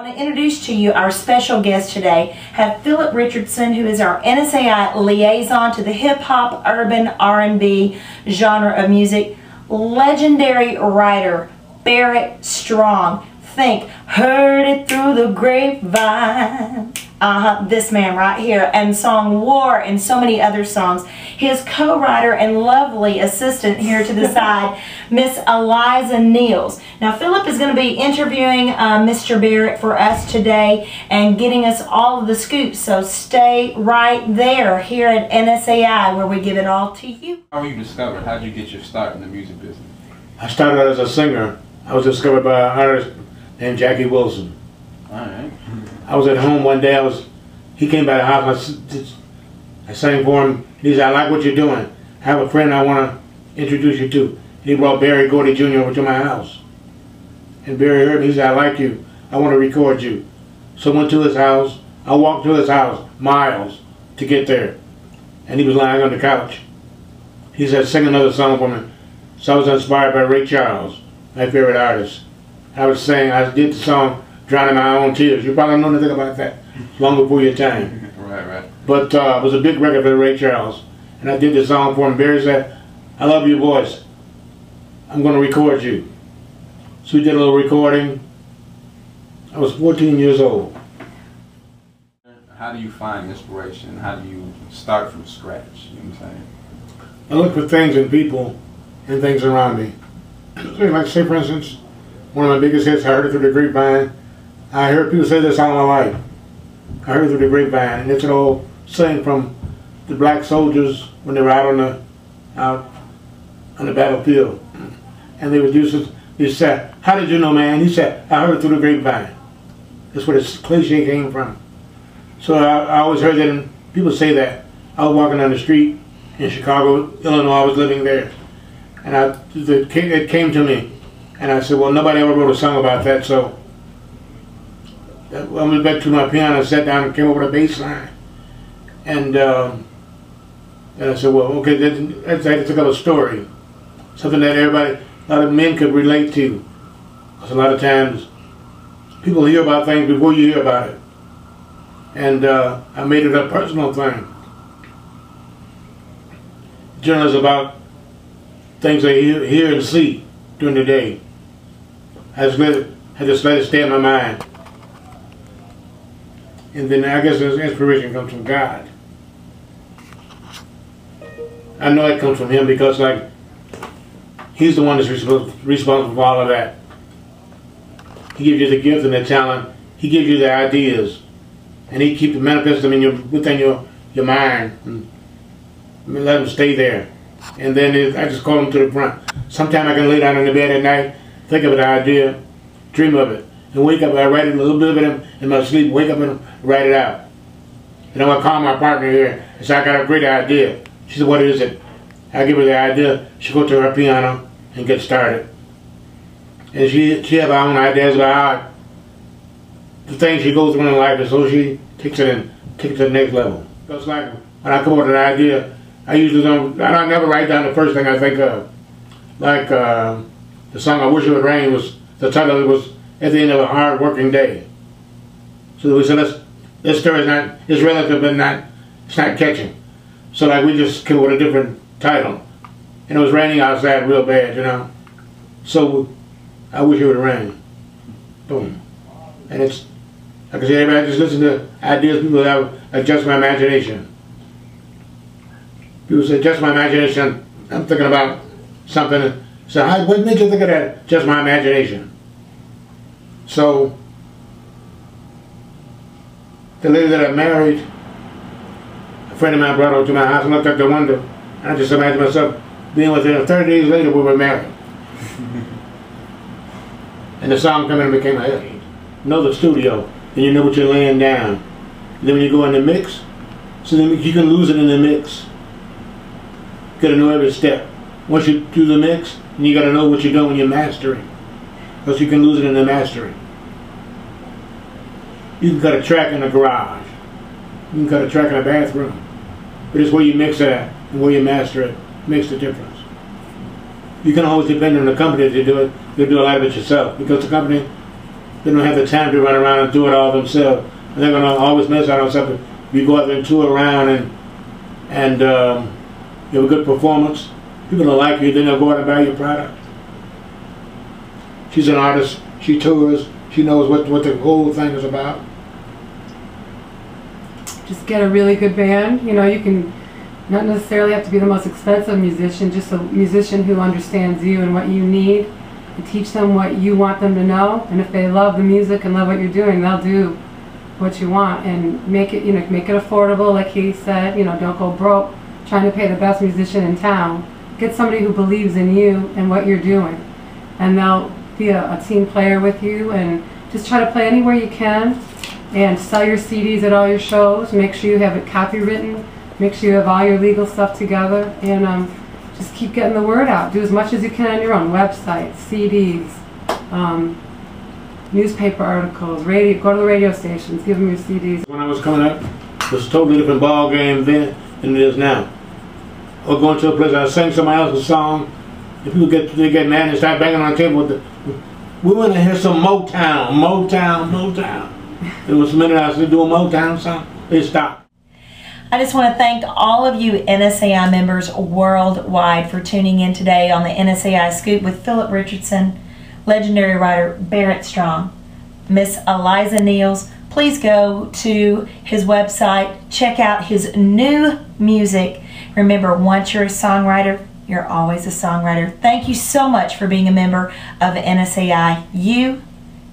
I want to introduce to you our special guest today, have Philip Richardson, who is our NSAI liaison to the hip-hop, urban, R&B genre of music. Legendary writer, Barrett Strong. Think, heard it through the grapevine. This man right here, and song War and so many other songs. His co-writer and lovely assistant here to the side, Miss Eliza Niels. Now Philip is going to be interviewing Mr. Barrett for us today and getting us all of the scoops, so stay right there here at NSAI where we give it all to you. How were you discovered? How did you get your start in the music business? I started out as a singer. I was discovered by an artist named Jackie Wilson. Alright. I was at home one day. He came by the house. I sang for him. He said, "I like what you're doing. I have a friend I want to introduce you to." He brought Barry Gordy Jr. over to my house. And Barry heard me. He said, "I like you. I want to record you." So I went to his house. I walked to his house miles to get there. And he was lying on the couch. He said, "Sing another song for me." So I was inspired by Ray Charles, my favorite artist. I did the song Drowning My Own Tears. You probably know nothing about that. Long before your time. Right. But it was a big record for Ray Charles. And I did the song for him. Barry said, "I love your voice. I'm going to record you." So we did a little recording. I was 14 years old. How do you find inspiration? How do you start from scratch? You know what I'm saying? I look for things in people and things around me. Like, say for instance, one of my biggest hits, I heard it through the grapevine. I heard people say this all my life. I heard it through the grapevine, and it's an old saying from the black soldiers when they were out on the battlefield. And they would use it. He said, "How did you know, man?" He said, "I heard it through the grapevine." That's where this cliche came from. So I always heard that, and people say that. I was walking down the street in Chicago, Illinois. I was living there, and it came to me, and I said, "Well, nobody ever wrote a song about that." So I went back to my piano, sat down, and came over the bass line, and I said, "Well, okay, I had to tell a story, something that a lot of men could relate to, because a lot of times people hear about things before you hear about it." And I made it a personal thing. Journals about things they hear and see during the day. I just let it stay in my mind. And then I guess this inspiration comes from God. I know it comes from Him because, like, He's the one that's responsible for all of that. He gives you the gift and the talent. He gives you the ideas. And He keeps manifesting them within your mind. And let them stay there. And then I just call them to the front. Sometimes I can lay down in the bed at night, think of an idea, dream of it, and wake up. I write it a little bit of it in my sleep, wake up and write it out. And I'm going to call my partner here and say, "I got a great idea." She said, "What is it?" I give her the idea. She go to her piano and get started. And she have her own ideas about the things she goes through in life, and so she takes it to the next level. So it's like when I come up with an idea, I never write down the first thing I think of. Like the song "I Wish It Would Rain" was, the title of it was "At the End of a Hard Working Day." So we said, this story is relative, but it's not catching. So like we just came up with a different title. And it was raining outside real bad, you know. So I wish it would rain. Boom. And it's, like I said, everybody just listen to ideas people have, like Just My Imagination. People say, "Just my imagination." I'm thinking about something. So what made you think of that? Just my imagination. So the lady that I married, a friend of mine brought her to my house and looked out the window, and I just imagined myself being with her. 30 days later, we were married. And the song coming and became a hit. Know the studio, and you know what you're laying down. And then when you go in the mix, so then you can lose it in the mix. You gotta know every step. Once you do the mix, and you gotta know what you're doing when you're mastering, because you can lose it in the mastering. You can cut a track in a garage. You can cut a track in a bathroom. But it's where you mix it at and where you master it makes the difference. You can always depend on the company to do it. You'll do a lot of it yourself, because the company They don't have the time to run around and do it all themselves. And they're going to always miss out on something. You go out there and tour around and you have a good performance. People don't like you, then they'll go out and buy your product. She's an artist. She tours. She knows what the whole thing is about. Just get a really good band. You know, you can not necessarily have to be the most expensive musician, just a musician who understands you and what you need, and teach them what you want them to know. And if they love the music and love what you're doing, they'll do what you want and make it, you know, make it affordable. Like he said, you know, don't go broke trying to pay the best musician in town. Get somebody who believes in you and what you're doing, and they'll be a team player with you. And just try to play anywhere you can, and sell your CDs at all your shows. Make sure you have it copywritten. Make sure you have all your legal stuff together, and just keep getting the word out. Do as much as you can on your own. Websites, CDs, newspaper articles, radio. Go to the radio stations. Give them your CDs. When I was coming up, it was a totally different ball game then than it is now. Or going to a place, I sing somebody else's song, and people get mad and start banging on the table with the, we want to hear some Motown, Motown, Motown. It was a minute I was doing a Motown song, they stopped. I just want to thank all of you NSAI members worldwide for tuning in today on the NSAI Scoop with Philip Richardson, legendary writer Barrett Strong, Miss Eliza Niels. Please go to his website, check out his new music. Remember, once you're a songwriter, you're always a songwriter. Thank you so much for being a member of NSAI. You,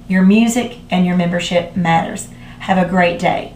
your music, and your membership matters. Have a great day.